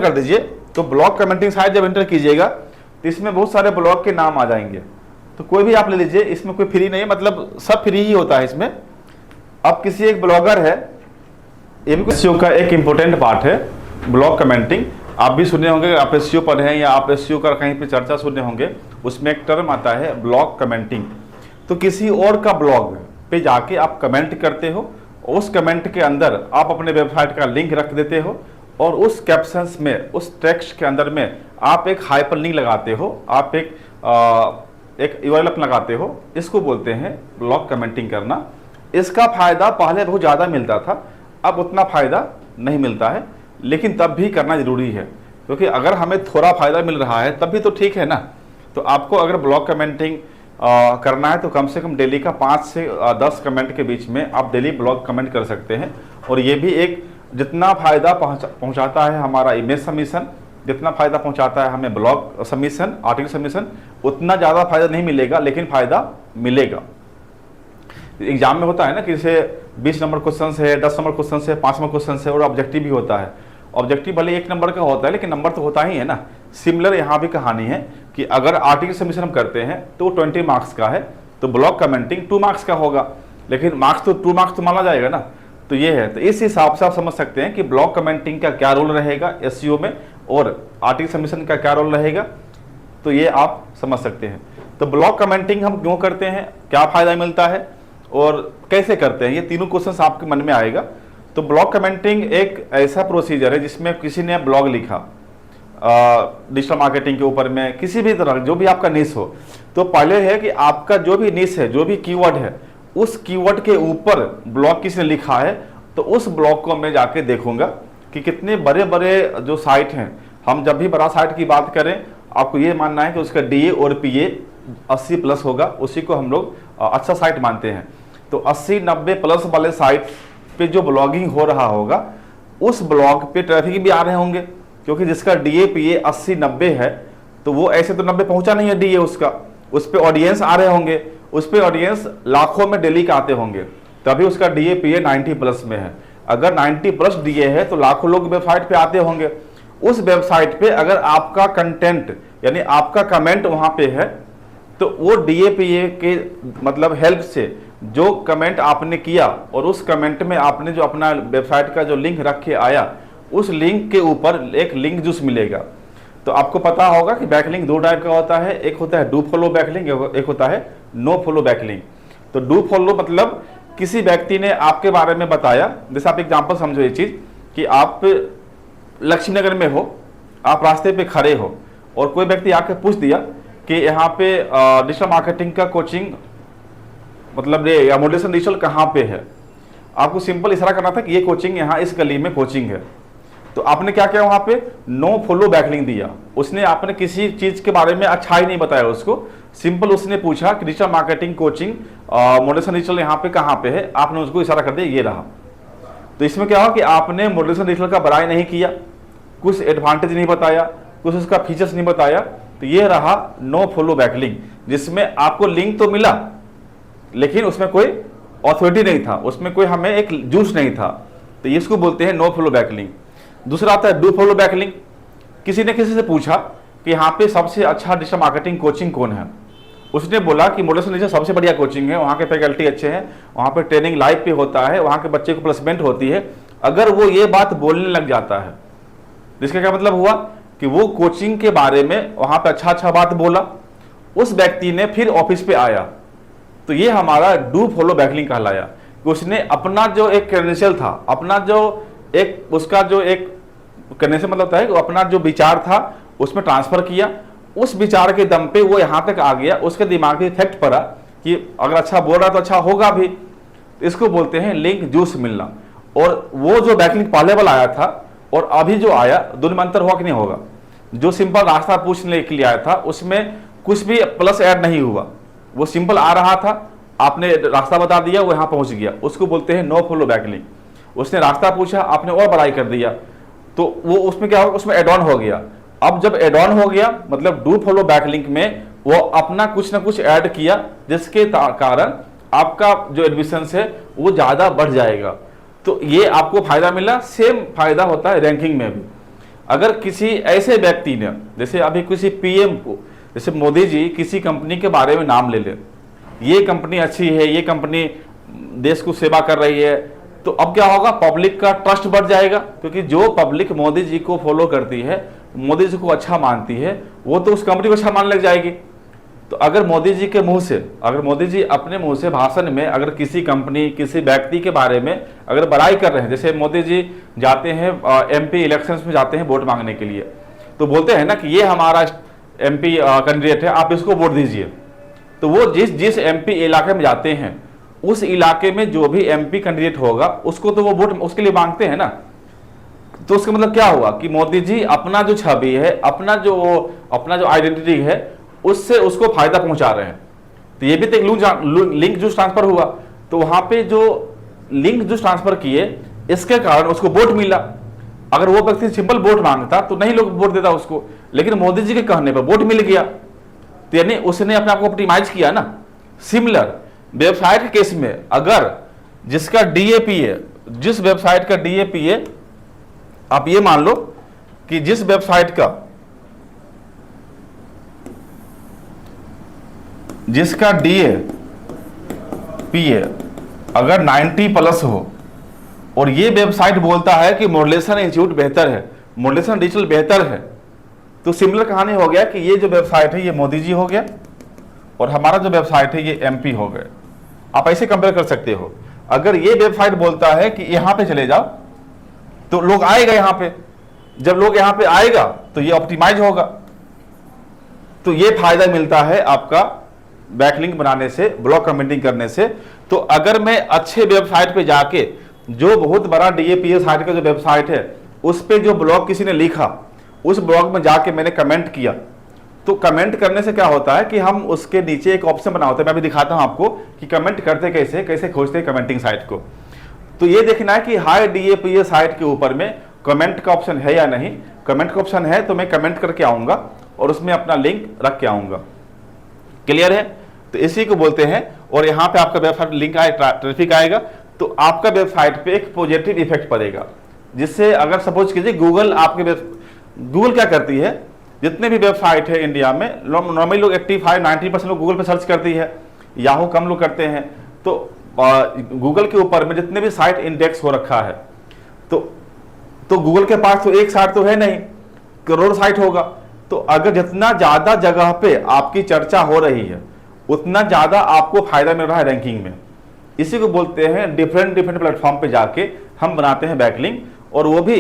कर दीजिए तो ब्लॉग कमेंटिंग साइट जब एंटर कीजिएगा तो इसमें बहुत सारे ब्लॉग के नाम आ जाएंगे। तो कोई भी आप ले लीजिए, इसमें कोई फ्री नहीं है, मतलब सब फ्री ही होता है इसमें। अब किसी एक ब्लॉगर है, ये भी एसईओ का एक इम्पोर्टेंट पार्ट है ब्लॉग कमेंटिंग। आप भी सुने होंगे, आप एसईओ पर हैं या आप एसईओ का कहीं पे चर्चा सुने होंगे, उसमें एक टर्म आता है ब्लॉग कमेंटिंग। तो किसी और का ब्लॉग पे जाके आप कमेंट करते हो, उस कमेंट के अंदर आप अपने वेबसाइट का लिंक रख देते हो और उस कैप्शंस में, उस टेक्स्ट के अंदर में आप एक हाइपर लिंक लगाते हो, आप एक यूआरएल लगाते हो। इसको बोलते हैं ब्लॉग कमेंटिंग करना। इसका फायदा पहले बहुत ज़्यादा मिलता था, अब उतना फायदा नहीं मिलता है, लेकिन तब भी करना जरूरी है, क्योंकि अगर हमें थोड़ा फायदा मिल रहा है तब भी तो ठीक है ना। तो आपको अगर ब्लॉग कमेंटिंग करना है तो कम से कम डेली का 5 से 10 कमेंट के बीच में आप डेली ब्लॉग कमेंट कर सकते हैं। और ये भी एक जितना फायदा पहुंचाता है हमारा इमेज सबमिशन, जितना फायदा पहुंचाता है हमें ब्लॉग सबमिशन, आर्टिकल सबमिशन, उतना ज़्यादा फायदा नहीं मिलेगा, लेकिन फायदा मिलेगा। एग्जाम में होता है ना कि जैसे 20 नंबर क्वेश्चन है, 10 नंबर क्वेश्चन है, 5 नंबर क्वेश्चन है और ऑब्जेक्टिव भी होता है। ऑब्जेक्टिव भले 1 नंबर का होता है लेकिन नंबर तो होता ही है ना। सिमिलर यहाँ भी कहानी है कि अगर आर्टिकल सबमिशन हम करते हैं तो 20 मार्क्स का है, तो ब्लॉग कमेंटिंग 2 मार्क्स का होगा, लेकिन मार्क्स तो 2 मार्क्स तो माना जाएगा ना। तो ये है, तो इस हिसाब से आप समझ सकते हैं कि ब्लॉग कमेंटिंग का क्या रोल रहेगा एसईओ में और आर्टिकल सबमिशन का क्या रोल रहेगा। तो ये आप समझ सकते हैं। तो ब्लॉग कमेंटिंग हम क्यों करते हैं, क्या फायदा मिलता है और कैसे करते हैं, ये तीनों क्वेश्चंस आपके मन में आएगा। तो ब्लॉग कमेंटिंग एक ऐसा प्रोसीजर है जिसमें किसी ने ब्लॉग लिखा डिजिटल मार्केटिंग के ऊपर में, किसी भी तरह जो भी आपका निश हो, तो पहले है कि आपका जो भी निश है, जो भी कीवर्ड है, उस कीवर्ड के ऊपर ब्लॉग किसी ने लिखा है, तो उस ब्लॉग को मैं जाके देखूंगा कि कितने बड़े बड़े जो साइट हैं, हम जब भी बड़ा साइट की बात करें आपको ये मानना है कि उसका डीए और पीए 80 प्लस होगा, उसी को हम लोग अच्छा साइट मानते हैं। तो 80-90 प्लस वाले साइट पे जो ब्लॉगिंग हो रहा होगा, उस ब्लॉग पे ट्रैफिक भी आ रहे होंगे, क्योंकि जिसका डीए पीए 80-90 है तो वो ऐसे तो 90 पहुंचा नहीं है डीए उसका, उस पे ऑडियंस आ रहे होंगे, उस पे ऑडियंस लाखों में डेली का आते होंगे, तभी उसका डीए पीए 90 प्लस में है। अगर 90 प्लस डीए है तो लाखों लोग वेबसाइट पे आते होंगे। उस वेबसाइट पे अगर आपका कंटेंट यानी आपका कमेंट वहां पे है, तो वो डीएपीए के मतलब हेल्प से जो कमेंट आपने किया और उस कमेंट में आपने जो अपना वेबसाइट का जो लिंक रख के आया, उस लिंक के ऊपर एक लिंक जूस मिलेगा। तो आपको पता होगा कि बैकलिंक 2 टाइप का होता है, एक होता है डू फॉलो बैकलिंक, एक होता है नो फॉलो बैकलिंक। तो डू फॉलो मतलब किसी व्यक्ति ने आपके बारे में बताया, जैसे आप एग्जाम्पल समझो ये चीज कि आप लक्ष्मी नगर में हो, आप रास्ते पे खड़े हो और कोई व्यक्ति आके पूछ दिया कि यहाँ पे डिजिटल मार्केटिंग का कोचिंग मतलब ये या मॉडरेशन डिजिटल कहाँ पे है। आपको सिंपल इशारा करना था कि ये कोचिंग यहाँ इस गली में कोचिंग है। तो आपने क्या किया, वहाँ पे नो फॉलो बैकलिंक दिया। उसने आपने किसी चीज़ के बारे में अच्छा ही नहीं बताया उसको, सिंपल उसने पूछा कि digital marketing coaching moderation digital यहाँ पे कहाँ पे है, आपने उसको इशारा कर दिया ये रहा। तो इसमें क्या हुआ कि आपने मॉडरेशन डिजिटल का बड़ाई नहीं किया, कुछ एडवांटेज नहीं बताया, कुछ उसका फीचर्स नहीं बताया। तो ये रहा नो फॉलो बैकलिंक, जिसमें आपको लिंक तो मिला लेकिन उसमें कोई ऑथोरिटी नहीं था, उसमें कोई हमें एक जूस नहीं था। तो इसको बोलते हैं नो फॉलो बैकलिंक। दूसरा आता है डू फॉलो बैकलिंक। किसी ने किसी से पूछा कि यहाँ पे सबसे अच्छा डिजिटल मार्केटिंग कोचिंग कौन है, उसने बोला कि मॉडरेशन डिजिटल सबसे बढ़िया कोचिंग है, वहाँ के फैकल्टी अच्छे हैं, वहाँ पे ट्रेनिंग लाइव पे होता है, वहाँ के बच्चे को प्लेसमेंट होती है। अगर वो ये बात बोलने लग जाता है, जिसका क्या मतलब हुआ कि वो कोचिंग के बारे में वहाँ पे अच्छा बात बोला, उस व्यक्ति ने फिर ऑफिस पे आया, तो ये हमारा डू फॉलो बैकलिंक कहलाया। कि उसने अपना जो एक क्रेडेंशियल था, अपना जो एक उसका जो एक क्रेडेंशियल मतलब था कि अपना जो विचार था उसमें ट्रांसफर किया, उस विचार के दम पे वो यहाँ तक आ गया, उसके दिमाग में इफेक्ट पड़ा कि अगर अच्छा बोल रहा तो अच्छा होगा भी। इसको बोलते हैं लिंक जूस मिलना। और वो जो बैकलिंक पहले वाला आया था और अभी जो आया, दोनों में अंतर हुआ कि नहीं होगा। जो सिंपल रास्ता पूछने के लिए आया था उसमें कुछ भी प्लस ऐड नहीं हुआ, वो सिंपल आ रहा था, आपने रास्ता बता दिया, वो यहाँ पहुंच गया, उसको बोलते हैं नो फॉलो बैकलिंक। उसने रास्ता पूछा, आपने और बढ़ाई कर दिया, तो वो उसमें क्या होगा, उसमें एड ऑन हो गया। अब जब एड ऑन हो गया मतलब डू फॉलो बैकलिंक में वो अपना कुछ ना कुछ ऐड किया, जिसके कारण आपका जो एडमिशन है वो ज़्यादा बढ़ जाएगा। तो ये आपको फायदा मिला। सेम फायदा होता है रैंकिंग में भी। अगर किसी ऐसे व्यक्ति ने, जैसे अभी किसी पीएम को, जैसे मोदी जी किसी कंपनी के बारे में नाम ले ले, ये कंपनी अच्छी है, ये कंपनी देश को सेवा कर रही है, तो अब क्या होगा, पब्लिक का ट्रस्ट बढ़ जाएगा, क्योंकि जो पब्लिक मोदी जी को फॉलो करती है, मोदी जी को अच्छा मानती है, वो तो उस कंपनी को अच्छा मानने लग जाएगी। तो अगर मोदी जी के मुंह से, अगर मोदी जी अपने मुंह से भाषण में अगर किसी कंपनी, किसी व्यक्ति के बारे में अगर बड़ाई कर रहे हैं, जैसे मोदी जी जाते हैं एमपी इलेक्शंस में जाते हैं वोट मांगने के लिए, तो बोलते हैं ना कि ये हमारा एमपी कैंडिडेट है, आप इसको वोट दीजिए। तो वो जिस एमपी इलाके में जाते हैं, उस इलाके में जो भी एमपी कैंडिडेट होगा उसको तो वो वोट उसके लिए मांगते हैं ना। तो उसका मतलब क्या हुआ कि मोदी जी अपना जो छवि है, अपना जो आइडेंटिटी है, उससे उसको फायदा पहुंचा रहे हैं। तो ये भी तो एक लिंक जो ट्रांसफर हुआ, तो वहां पे जो लिंक जो ट्रांसफर किए, इसके कारण उसको वोट मिला। अगर वो व्यक्ति सिंपल वोट मांगता तो नहीं लोग वोट देता उसको, लेकिन मोदी जी के कहने पर वोट मिल गया, तो यानी उसने अपने आप को ऑप्टिमाइज किया ना। सिमिलर वेबसाइट के केस में, अगर जिसका डीएपी है, जिस वेबसाइट का डीएपी है, आप ये मान लो कि जिस वेबसाइट का, जिसका डीएपी है अगर 90+ हो, और ये वेबसाइट बोलता है कि मॉडलेशन इंस्टीट्यूट बेहतर है, मॉडलेशन डिजिटल बेहतर है, तो सिमिलर कहानी हो गया कि ये जो वेबसाइट है ये मोदी जी हो गया, और हमारा जो वेबसाइट है ये एमपी हो गए। आप ऐसे कंपेयर कर सकते हो। अगर ये वेबसाइट बोलता है कि यहां पे चले जाओ, तो लोग आएगा यहां पे, जब लोग यहां पे आएगा तो ये ऑप्टिमाइज होगा। तो ये फायदा मिलता है आपका बैकलिंक बनाने से, ब्लॉग कमेंटिंग करने से। तो अगर मैं अच्छे वेबसाइट पे जाके, जो बहुत बड़ा डीएपीए साइट का जो वेबसाइट है, उस पे जो ब्लॉग किसी ने लिखा, उस ब्लॉग में जाके मैंने कमेंट किया, तो कमेंट करने से क्या होता है कि हम उसके नीचे एक ऑप्शन बना होता है, मैं भी दिखाता हूं आपको कि कमेंट करते कैसे, कैसे खोजते हैं कमेंटिंग साइट को। तो ये देखना है कि हाई डीएपीए साइट के ऊपर में कमेंट का ऑप्शन है या नहीं। कमेंट का ऑप्शन है तो मैं कमेंट करके आऊंगा और उसमें अपना लिंक रख के आऊंगा। क्लियर है? तो इसी को बोलते हैं। और यहाँ पे आपका वेबसाइट लिंक आए, ट्रैफिक आएगा, तो आपका वेबसाइट पे एक पॉजिटिव इफेक्ट पड़ेगा, जिससे अगर सपोज कीजिए गूगल क्या करती है, जितने भी वेबसाइट है इंडिया में, नॉर्मली लोग 85-90% लोग गूगल पे सर्च करती है, याहू कम लोग करते हैं। तो गूगल के ऊपर में जितने भी साइट इंडेक्स हो रखा है, तो गूगल के पास तो एक साइट तो है नहीं, करोड़ साइट होगा। तो अगर जितना ज्यादा जगह पे आपकी चर्चा हो रही है, उतना ज्यादा आपको फायदा मिल रहा है रैंकिंग में। इसी को बोलते हैं डिफरेंट प्लेटफॉर्म पे जाके हम बनाते हैं बैकलिंक, और वो भी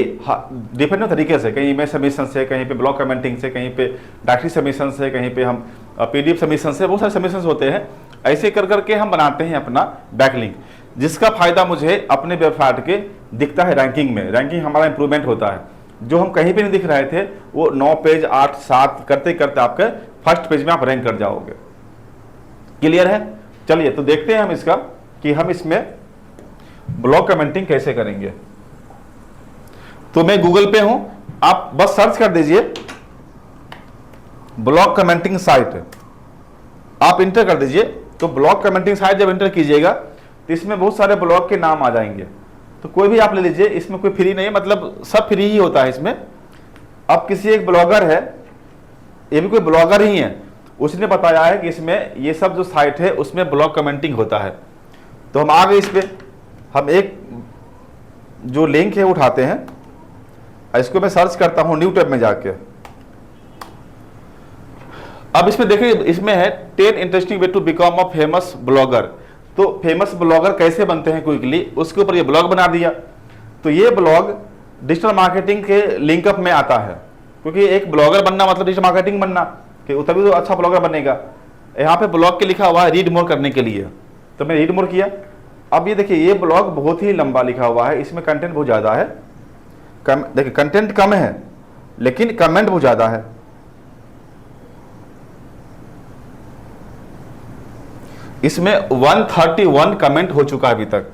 डिफरेंट तरीके से, कहीं इमेज सबमिशन से, कहीं पे ब्लॉग कमेंटिंग से, कहीं पे डायरेक्टली सबमिशन से, कहीं पे हम पीडीएफ सबमिशन से, बहुत सारे सबमिशन होते हैं। ऐसे कर करके हम बनाते हैं अपना बैकलिंक, जिसका फायदा मुझे अपने वेबसाइट के दिखता है रैंकिंग में। रैंकिंग हमारा इंप्रूवमेंट होता है। जो हम कहीं पे नहीं दिख रहे थे, वो 9 पेज 8 7 करते करते आपके फर्स्ट पेज में आप रैंक कर जाओगे। क्लियर है? चलिए तो देखते हैं हम इसका कि हम इसमें ब्लॉग कमेंटिंग कैसे करेंगे। तो मैं गूगल पे हूं, आप बस सर्च कर दीजिए ब्लॉग कमेंटिंग साइट, आप इंटर कर दीजिए। तो ब्लॉग कमेंटिंग साइट जब इंटर कीजिएगा तो इसमें बहुत सारे ब्लॉग के नाम आ जाएंगे। तो कोई भी आप ले लीजिए, इसमें कोई फ्री नहीं है, मतलब सब फ्री ही होता है इसमें। अब किसी एक ब्लॉगर है, ये भी कोई ब्लॉगर ही है, उसने बताया है कि इसमें ये सब जो साइट है उसमें ब्लॉग कमेंटिंग होता है। तो हम आ गए इस पे, हम एक जो लिंक है उठाते हैं, इसको मैं सर्च करता हूं न्यू टैब में जाके। अब इसमें देखिए, इसमें है 10 interesting way to become a famous blogger. तो फेमस ब्लॉगर कैसे बनते हैं क्विकली, उसके ऊपर ये ब्लॉग बना दिया। तो ये ब्लॉग डिजिटल मार्केटिंग के लिंकअप में आता है, क्योंकि एक ब्लॉगर बनना मतलब डिजिटल मार्केटिंग बनना, कि तभी तो अच्छा ब्लॉगर बनेगा। यहाँ पे ब्लॉग के लिखा हुआ है रीड मोर करने के लिए, तो मैं रीड मोर किया। अब ये देखिए, ये ब्लॉग बहुत ही लंबा लिखा हुआ है, इसमें कंटेंट बहुत ज़्यादा है। देखिए कंटेंट कम है लेकिन कमेंट बहुत ज़्यादा है। इसमें 131 कमेंट हो चुका है अभी तक,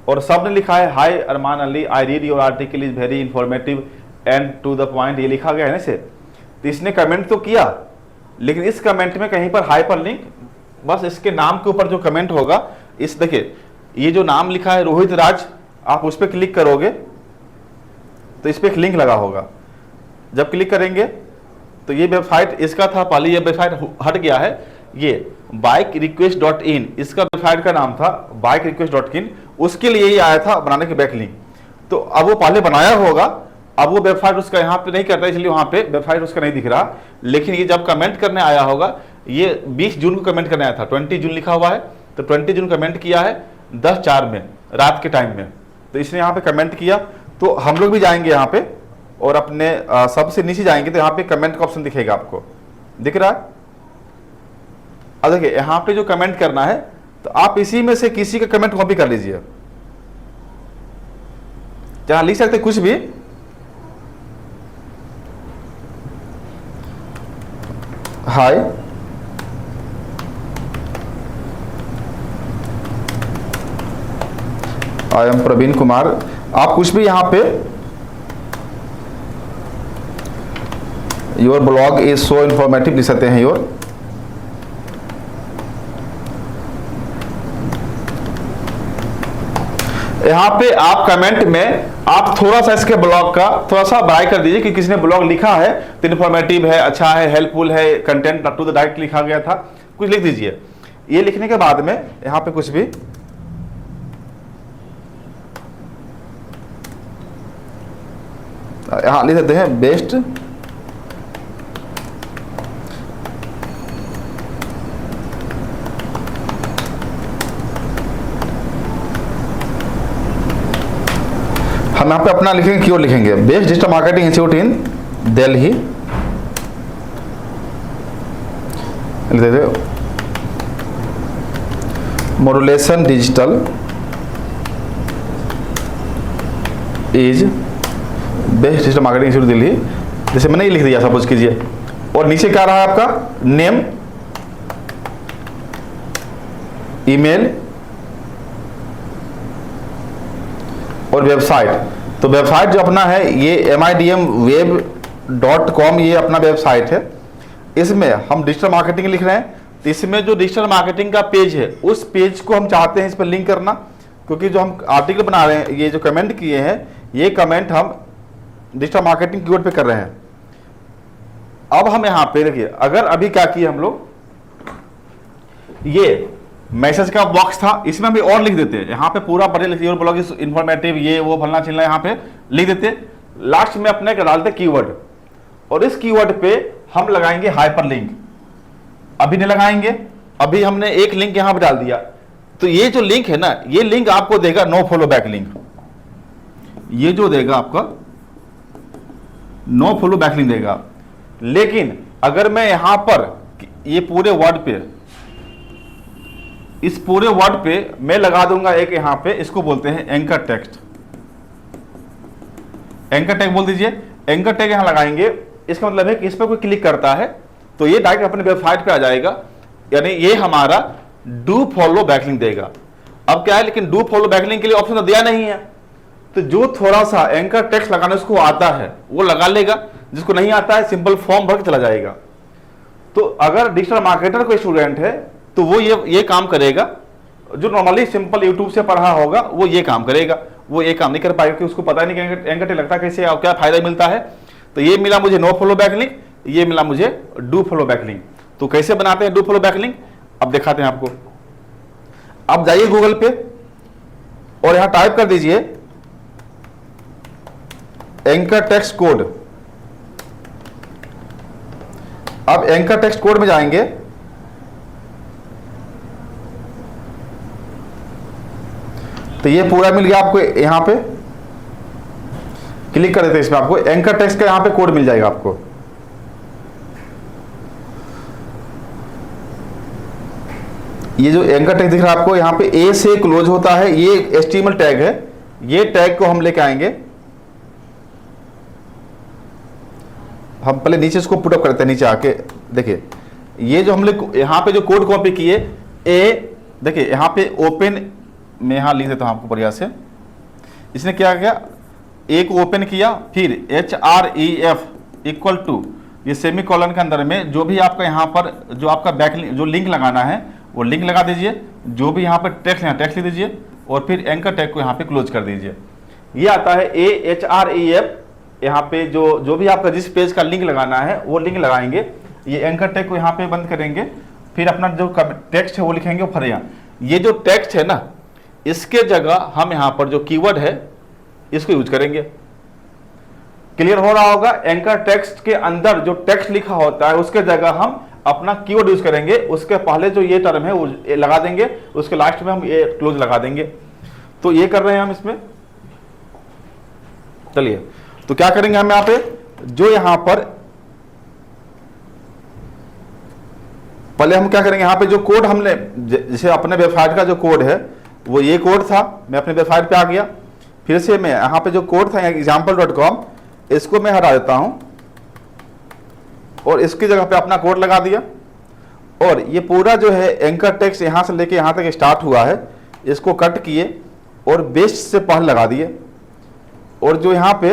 और सबने लिखा है hi Arman Ali, I read your article is very informative and to the point, ये लिखा गया है ना इसे। तो इसने कमेंट तो किया, लेकिन इस कमेंट में कहीं पर हाइपर लिंक, बस इसके नाम के ऊपर जो कमेंट होगा, इस देखिए ये जो नाम लिखा है रोहित राज, आप उस पर क्लिक करोगे तो इस पर एक लिंक लगा होगा। जब क्लिक करेंगे तो ये वेबसाइट इसका था पहले, ये वेबसाइट हट गया है। ये bikerequest.in इसका वेबसाइट का नाम था bikerequest.in, उसके लिए ही आया था बनाने के बैकलिंक। तो अब वो पहले बनाया होगा, अब वो वेबसाइट उसका यहाँ पे नहीं करता, इसलिए वहाँ पे वेबसाइट उसका नहीं दिख रहा। लेकिन ये जब कमेंट करने आया होगा, ये 20 जून को कमेंट करने आया था, 20 जून लिखा हुआ है, तो 20 जून कमेंट किया है 10:04 में रात के टाइम में, तो इसने यहाँ पे कमेंट किया। तो हम लोग भी जाएंगे यहाँ पे और अपने सबसे नीचे जाएंगे तो यहाँ पे कमेंट का ऑप्शन दिखेगा, आपको दिख रहा है। अब देखिए यहाँ पे जो कमेंट करना है, तो आप इसी में से किसी का कमेंट कॉपी कर लीजिए, जहां लिख सकते कुछ भी। हाय, आई एम प्रवीण कुमार, आप कुछ भी यहां पे your blog is so informative लिख सकते हैं। योर यहाँ पे आप कमेंट में आप थोड़ा सा इसके ब्लॉग का थोड़ा सा बड़ाई कर दीजिए कि किसी ने ब्लॉग लिखा है तो इन्फॉर्मेटिव है, अच्छा है, हेल्पफुल है, कंटेंट टू द डायरेक्ट लिखा गया था, कुछ लिख दीजिए। ये लिखने के बाद में यहाँ पे कुछ भी यहाँ लिख देते हैं बेस्ट हम यहाँ पे अपना लिखेंगे, क्यों लिखेंगे, best digital marketing institute in Delhi, लिख देते modulation digital is best digital marketing institute Delhi, जैसे मैंने ये लिख दिया सपोज कीजिए। और नीचे क्या रहा है आपका नेम, ईमेल और वेबसाइट। तो वेबसाइट जो अपना है ये midmweb.com, ये अपना वेबसाइट है। इसमें हम डिजिटल मार्केटिंग लिख रहे हैं, तो इसमें जो डिजिटल मार्केटिंग का पेज है उस पेज को हम चाहते हैं इस पर लिंक करना, क्योंकि जो हम आर्टिकल बना रहे हैं, ये जो कमेंट किए हैं, ये कमेंट हम डिजिटल मार्केटिंग कीवर्ड पे कर रहे हैं। अब हम यहाँ पे देखिए, अगर अभी क्या किए हम लोग, ये मैसेज का बॉक्स था, इसमें भी और लिख देते हैं, यहाँ पे पूरा पढ़े लिखिए और ब्लॉग इंफॉर्मेटिव ये वो फलना चिल्ला, यहाँ पे लिख देते। लास्ट में अपने डालते कीवर्ड, और इस कीवर्ड पे हम लगाएंगे हाइपरलिंक। अभी नहीं लगाएंगे, अभी हमने एक लिंक यहाँ पे डाल दिया, तो ये जो लिंक है ना, ये लिंक आपको देगा नो फॉलो बैक लिंक, ये जो देगा आपका नो फॉलो बैक लिंक देगा। लेकिन अगर मैं यहां पर ये पूरे वर्ड पे, इस पूरे वर्ड पे मैं लगा दूंगा एक यहां पे, इसको बोलते हैं एंकर टेक्स्ट, एंकर टैग बोल दीजिए। एंकर टैग यहां लगाएंगे, इसका मतलब है कि इस पर कोई क्लिक करता है तो ये डायरेक्ट अपने वेबसाइट पे आ जाएगा, यानी ये हमारा डू फॉलो बैकलिंक देगा। अब क्या है, लेकिन डू फॉलो बैकलिंक के लिए ऑप्शन तो दिया नहीं है, तो जो थोड़ा सा एंकर टेक्स्ट लगाने उसको आता है वो लगा लेगा, जिसको नहीं आता है सिंपल फॉर्म भर के चला जाएगा। तो अगर डिजिटल मार्केटर कोई स्टूडेंट है तो वो ये काम करेगा, जो नॉर्मली सिंपल यूट्यूब से पढ़ा होगा वो ये काम करेगा, वो ये काम नहीं कर पाएगा कि उसको पता नहीं कि एंकर टैग लगता कैसे और क्या फायदा मिलता है। तो ये मिला मुझे नो फॉलो बैक लिंक, ये मिला मुझे डू फॉलो बैक लिंक। तो कैसे बनाते हैं डू फॉलो बैक लिंक, अब दिखाते हैं आपको। अब जाइए गूगल पे और यहां टाइप कर दीजिए एंकर टेक्स्ट कोड। अब एंकर टेक्स्ट कोड में जाएंगे, तो ये पूरा मिल गया आपको, यहां पे क्लिक कर देते हैं इसमें, आपको एंकर टेक्स्ट का यहां पे कोड मिल जाएगा आपको। ये जो एंकर टैग दिख रहा है आपको, यहां पे ए से क्लोज होता है, ये HTML टैग है, ये टैग को हम लेके आएंगे। हम पहले नीचे इसको पुटअप करते हैं, नीचे आके देखिए ये जो हम लोग यहाँ पे जो कोड कॉपी किए, ए देखिए यहाँ पे ओपन में, यहाँ लिख देता हूँ आपको बढ़िया से। इसने क्या किया, ए को ओपन किया, फिर HREF इक्वल टू, ये सेमी कॉलन के अंदर में जो भी आपका यहाँ पर जो आपका बैक जो लिंक लगाना है वो लिंक लगा दीजिए, जो भी यहाँ पर टेक्स्ट यहाँ टेक्स्ट लिख दीजिए, और फिर एंकर टैग को यहाँ पे क्लोज कर दीजिए। ये आता है HREF यहाँ पे जो भी आपका जिस पेज का लिंक लगाना है वो लिंक लगाएंगे। ये एंकर टैग को यहाँ पे बंद करेंगे, फिर अपना जो टेक्स्ट है वो लिखेंगे ऊपर। यहाँ ये जो टेक्स्ट है ना, इसके जगह हम यहाँ पर जो कीवर्ड है इसको यूज करेंगे। क्लियर हो रहा होगा? एंकर टेक्स्ट के अंदर जो टेक्स्ट लिखा होता है उसके जगह हम अपना कीवर्ड यूज करेंगे। उसके पहले जो ये टर्म है वो लगा देंगे, उसके लास्ट में हम ये क्लोज लगा देंगे। तो ये कर रहे हैं हम इसमें। चलिए, तो क्या करेंगे हम यहाँ पे, जो यहाँ पर पहले हम क्या करेंगे, यहाँ पे जो कोड हमने जैसे अपने वेबसाइट का जो कोड है वो ये कोड था। मैं अपने वेबसाइट पे आ गया, फिर से मैं यहाँ पे जो कोड था example.com, इसको मैं हटा देता हूँ और इसकी जगह पे अपना कोड लगा दिया। और ये पूरा जो है एंकर टेक्स्ट यहाँ से लेके यहाँ तक स्टार्ट हुआ है, इसको कट किए और बेस्ट से पहले लगा दिए। और जो यहाँ पे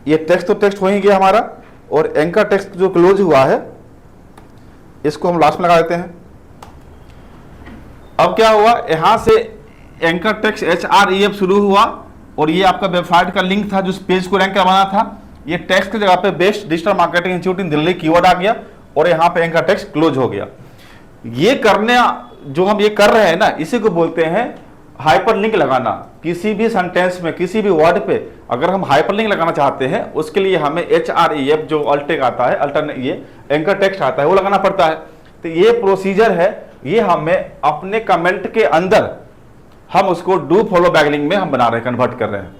ये टेक्स्ट तो टेक्स्ट हो ही गया हमारा, और एंकर टेक्स्ट जो क्लोज हुआ है इसको हम लास्ट में लगा देते हैं। अब क्या हुआ, यहाँ से एंकर टेक्स्ट HREF शुरू हुआ और ये आपका वेबसाइट का लिंक था जो पेज को रैंक करवाना था। ये टेक्स्ट की जगह पे best digital marketing institute in Delhi keyword आ गया और यहाँ पे एंकर टेक्स्ट क्लोज हो गया। ये करने जो हम ये कर रहे हैं ना, इसी को बोलते हैं हाइपरलिंक लगाना। किसी भी सेंटेंस में, किसी भी वर्ड पे अगर हम हाइपरलिंक लगाना चाहते हैं, उसके लिए हमें HREF जो अल्टेक आता है, अल्टरनेट ये एंकर टेक्स्ट आता है, वो लगाना पड़ता है। तो ये प्रोसीजर है, ये हमें अपने कमेंट के अंदर हम उसको डू फॉलो बैकलिंक में हम बना रहे हैं, कन्वर्ट कर रहे हैं।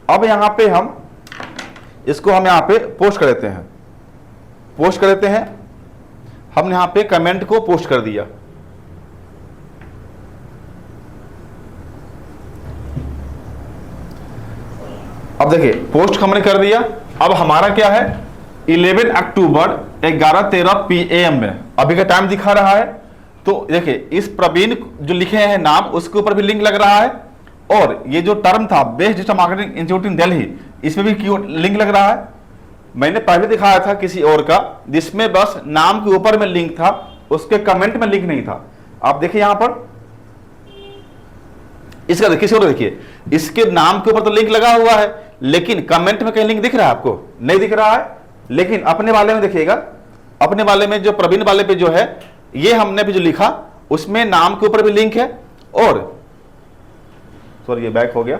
अब यहाँ पे हम इसको हम यहाँ पे पोस्ट कर देते हैं। पोस्ट कर देते हैं, हमने यहाँ पे कमेंट को पोस्ट कर दिया। अब देखिए पोस्ट हमने कर दिया। अब हमारा क्या है, 11 अक्टूबर 11:13 PM में अभी का टाइम दिखा रहा है। तो देखिए इस प्रवीण जो लिखे हैं नाम, उसके ऊपर भी लिंक लग रहा है। और ये जो टर्म था best digital marketing institute in Delhi, इसमें भी लिंक लग रहा है। मैंने पहले दिखाया था किसी और का जिसमें बस नाम के ऊपर में लिंक था, उसके कमेंट में लिंक नहीं था। आप देखिए यहां पर इसका देखिए, और देखिए इसके नाम के ऊपर तो लिंक लगा हुआ है, लेकिन कमेंट में कहीं लिंक दिख रहा है आपको? नहीं दिख रहा है। लेकिन अपने वाले में देखिएगा, अपने वाले में जो प्रवीण वाले पे जो है, ये हमने भी जो लिखा उसमें नाम के ऊपर भी लिंक है। और सॉरी ये बैक हो गया।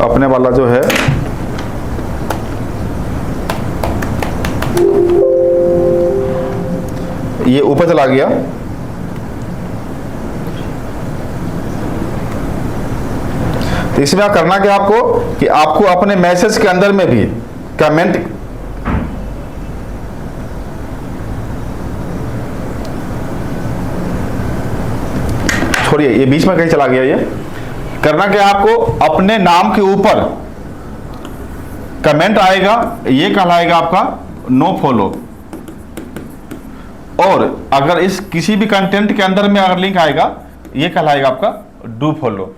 अपने वाला जो है ये ऊपर चला गया। तो इसमें करना क्या आपको, कि आपको अपने मैसेज के अंदर में भी कमेंट छोड़िए, ये बीच में कहीं चला गया। ये करना क्या आपको, अपने नाम के ऊपर कमेंट आएगा, ये कहलाएगा आपका नो फॉलो। और अगर इस किसी भी कंटेंट के अंदर में अगर लिंक आएगा, ये कहलाएगा आपका डू फॉलो।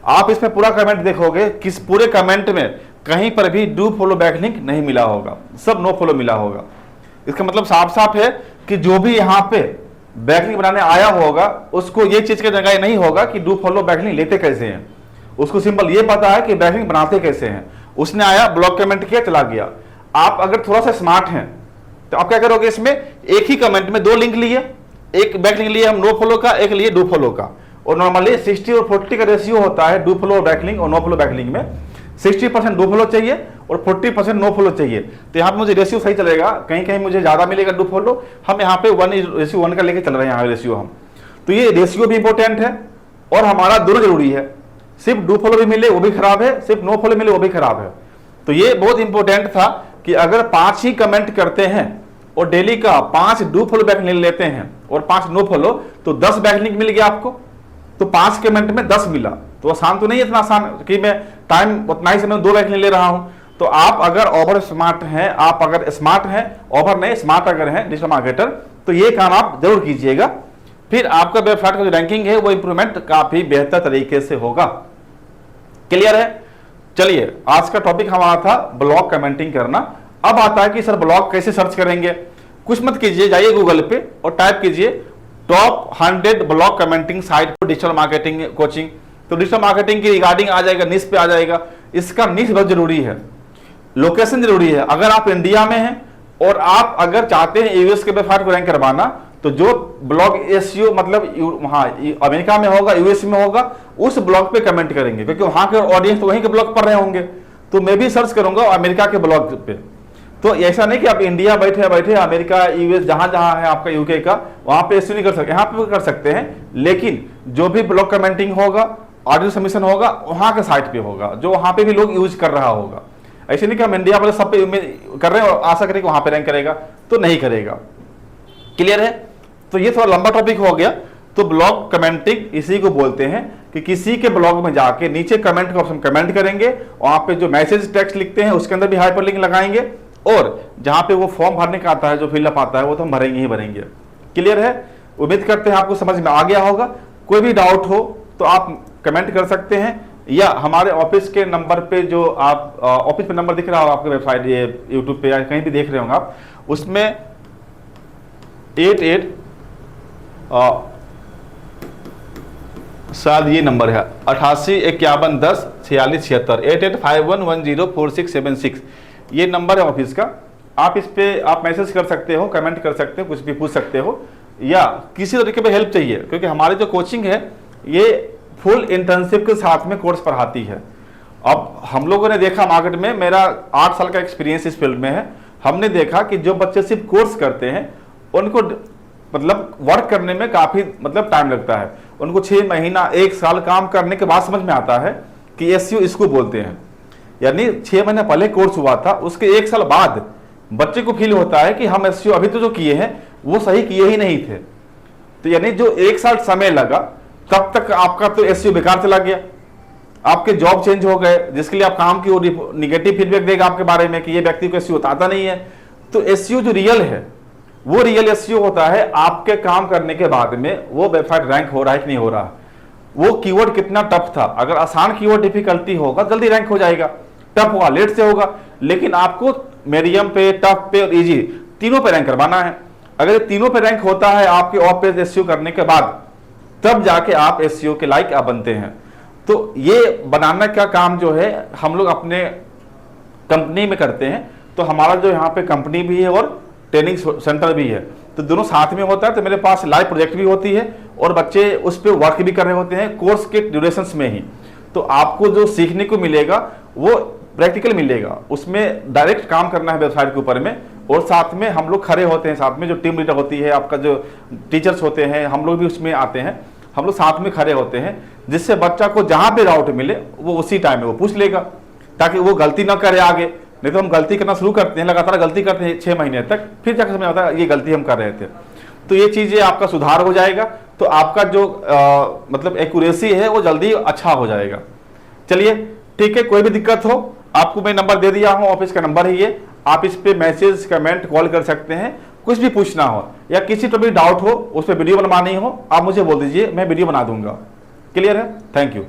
आप इसमें पूरा कमेंट देखोगे, किस पूरे कमेंट में कहीं पर भी डू फॉलो बैक लिंक नहीं मिला होगा, सब नो फॉलो मिला होगा। इसका मतलब साफ साफ है कि जो भी यहाँ पे बैकलिंक बनाने आया होगा उसको ये चीज के जगह नहीं होगा कि डू फॉलो बैकलिंक लेते कैसे हैं। उसको सिंपल ये पता है कि बैकलिंक बनाते कैसे हैं। उसने आया, ब्लॉक कमेंट किया, चला गया। आप अगर थोड़ा सा स्मार्ट हैं तो आप क्या करोगे, इसमें एक ही कमेंट में 2 लिंक लिए, एक बैकलिंक लिए हम नो फॉलो का, एक लिए डू फॉलो का। और नॉर्मली 60 और 40 का रेशियो होता है डू फॉलो बैकलिंक और नो फॉलो बैकलिंक में। 60% डू फॉलो चाहिए और 40% नो फॉलो चाहिए। तो यहाँ पे मुझे रेशियो सही चलेगा, कहीं कहीं मुझे ज्यादा मिलेगा डू फॉलो। हम यहाँ पे 1:1 का लेके चल रहे हैं यहाँ रेशियो हम। तो ये रेशियो भी इंपॉर्टेंट है और हमारा दोनों जरूरी है। सिर्फ डू फॉलो भी मिले वो भी खराब है, सिर्फ नो फॉलो मिले वो भी खराब है। तो ये बहुत इंपॉर्टेंट था कि अगर 5 ही कमेंट करते हैं और डेली का 5 डू फॉलो बैकलिंक लेते हैं और 5 नो फॉलो, तो 10 बैकलिंक मिल गया आपको। तो 5 कमेंट में 10 मिला, तो आसान तो नहीं है, इतना आसान कि मैं टाइम उतना ही समय 2 बैकलिंक ले रहा हूं। तो आप अगर ओवर स्मार्ट हैं, आप अगर स्मार्ट हैं, ओवर नहीं स्मार्ट अगर हैं डिजिटल मार्केटर, तो ये काम आप जरूर कीजिएगा। फिर आपका वेबसाइट का जो रैंकिंग है वो इंप्रूवमेंट काफी बेहतर तरीके से होगा। क्लियर है? चलिए, आज का टॉपिक हमारा था ब्लॉग कमेंटिंग करना। अब आता है कि सर ब्लॉग कैसे सर्च करेंगे। कुछ मत कीजिए, जाइए गूगल पे और टाइप कीजिए top 100 blog commenting site for digital marketing coaching. तो डिजिटल मार्केटिंग की रिगार्डिंग आ जाएगा, निश पे आ जाएगा। इसका निश बहुत जरूरी है, लोकेशन जरूरी है। अगर आप इंडिया में हैं और आप अगर चाहते हैं यूएस के वेबसाइट को रैंक करवाना, तो जो ब्लॉग एसईओ मतलब वहां अमेरिका में होगा, यूएस में होगा, उस ब्लॉग पे कमेंट करेंगे, क्योंकि वहां के ऑडियंस तो वहीं के ब्लॉग पढ़ रहे होंगे। तो मैं भी सर्च करूंगा अमेरिका के ब्लॉग पे। तो ऐसा नहीं कि आप इंडिया बैठे अमेरिका, यूएस, जहां जहां है आपका यूके का, वहां पे एसईओ नहीं कर सकते, यहाँ पे कर सकते हैं। लेकिन जो भी ब्लॉग कमेंटिंग होगा, ऑडियो सबमिशन होगा, वहां के साइट पे होगा, जो वहां पे भी लोग यूज कर रहा होगा। ऐसे नहीं कि हम इंडिया वाले सब पे कर रहे हैं और आशा करें कि वहां पे रैंक करेगा, तो नहीं करेगा। क्लियर है? तो ये थोड़ा लंबा टॉपिक हो गया। तो ब्लॉग कमेंटिंग इसी को बोलते हैं कि किसी के ब्लॉग में जाके नीचे कमेंट का ऑप्शन कमेंट करेंगे, वहां पे जो मैसेज टेक्स्ट लिखते हैं उसके अंदर भी हाइपरलिंक लगाएंगे, और जहां पे वो फॉर्म भरने का आता है, जो फिलअप आता है, वो तो हम भरेंगे ही भरेंगे। क्लियर है? उम्मीद करते हैं आपको समझ में आ गया होगा। कोई भी डाउट हो तो आप कमेंट कर सकते हैं, या हमारे ऑफिस के नंबर पे, जो आप ऑफिस पे नंबर दिख रहा होगा आपके वेबसाइट, ये यूट्यूब पे या कहीं भी देख रहे होंगे आप, उसमें 88 शायद ये नंबर है 8851104676 8851104676, ये नंबर है ऑफिस का। आप इस पे आप मैसेज कर सकते हो, कमेंट कर सकते हो, कुछ भी पूछ सकते हो, या किसी तरीके पे हेल्प चाहिए, क्योंकि हमारी जो कोचिंग है ये फुल इंटर्नशिप के साथ में कोर्स पढ़ाती है। अब हम लोगों ने देखा मार्केट में, मेरा 8 साल का एक्सपीरियंस इस फील्ड में है, हमने देखा कि जो बच्चे सिर्फ कोर्स करते हैं उनको मतलब वर्क करने में काफी मतलब टाइम लगता है। उनको 6 महीना 1 साल काम करने के बाद समझ में आता है कि एसईओ इसको बोलते हैं। यानी 6 महीने पहले कोर्स हुआ था, उसके 1 साल बाद बच्चे को फील होता है कि हम एसईओ अभी तो जो किए हैं वो सही किए ही नहीं थे। तो यानी जो 1 साल समय लगा, तब तक आपका तो एसईओ बेकार चला गया, आपके जॉब चेंज हो गए, जिसके लिए आप काम की निगेटिव फीडबैक देगा आपके बारे में कि ये व्यक्ति को एसईओ आता नहीं है। तो एसईओ जो रियल है, वो रियल एसईओ होता है आपके काम करने के बाद में वो वेबसाइट रैंक हो रहा है कि नहीं हो रहा, वो कीवर्ड कितना टफ था। अगर आसान कीवर्ड डिफिकल्टी होगा जल्दी रैंक हो जाएगा, टफ होगा लेट से होगा। लेकिन आपको मीडियम पे, टफ पे और इजी तीनों पे रैंक करवाना है। अगर तीनों पे रैंक होता है आपके ऑफ पेज एसईओ करने के बाद, तब जाके आप एसईओ के लायक आप बनते हैं। तो ये बनाने का काम जो है हम लोग अपने कंपनी में करते हैं। तो हमारा जो यहाँ पे कंपनी भी है और ट्रेनिंग सेंटर भी है, तो दोनों साथ में होता है। तो मेरे पास लाइव प्रोजेक्ट भी होती है और बच्चे उस पर वर्क भी कर रहे होते हैं कोर्स के ड्यूरेशंस में ही। तो आपको जो सीखने को मिलेगा वो प्रैक्टिकल मिलेगा, उसमें डायरेक्ट काम करना है वेबसाइट के ऊपर में, और साथ में हम लोग खड़े होते हैं, साथ में जो टीम लीडर होती है, आपका जो टीचर्स होते हैं, हम लोग भी उसमें आते हैं, हम लोग साथ में खड़े होते हैं, जिससे बच्चा को जहां पे डाउट मिले वो उसी टाइम में वो पूछ लेगा, ताकि वो गलती ना करे आगे। नहीं तो हम गलती करना शुरू करते हैं, लगातार गलती करते हैं 6 महीने तक, फिर जाकर समझ आता है ये गलती हम कर रहे थे। तो ये चीजें आपका सुधार हो जाएगा, तो आपका जो मतलब एक्यूरेसी है वो जल्दी अच्छा हो जाएगा। चलिए ठीक है, कोई भी दिक्कत हो आपको मैं नंबर दे दिया हूं, ऑफिस का नंबर है ये, आप इस पे मैसेज, कमेंट, कॉल कर सकते हैं। कुछ भी पूछना हो या किसी तो भी डाउट हो, उस पर वीडियो बनवानी हो, आप मुझे बोल दीजिए, मैं वीडियो बना दूंगा। क्लियर है? Thank you.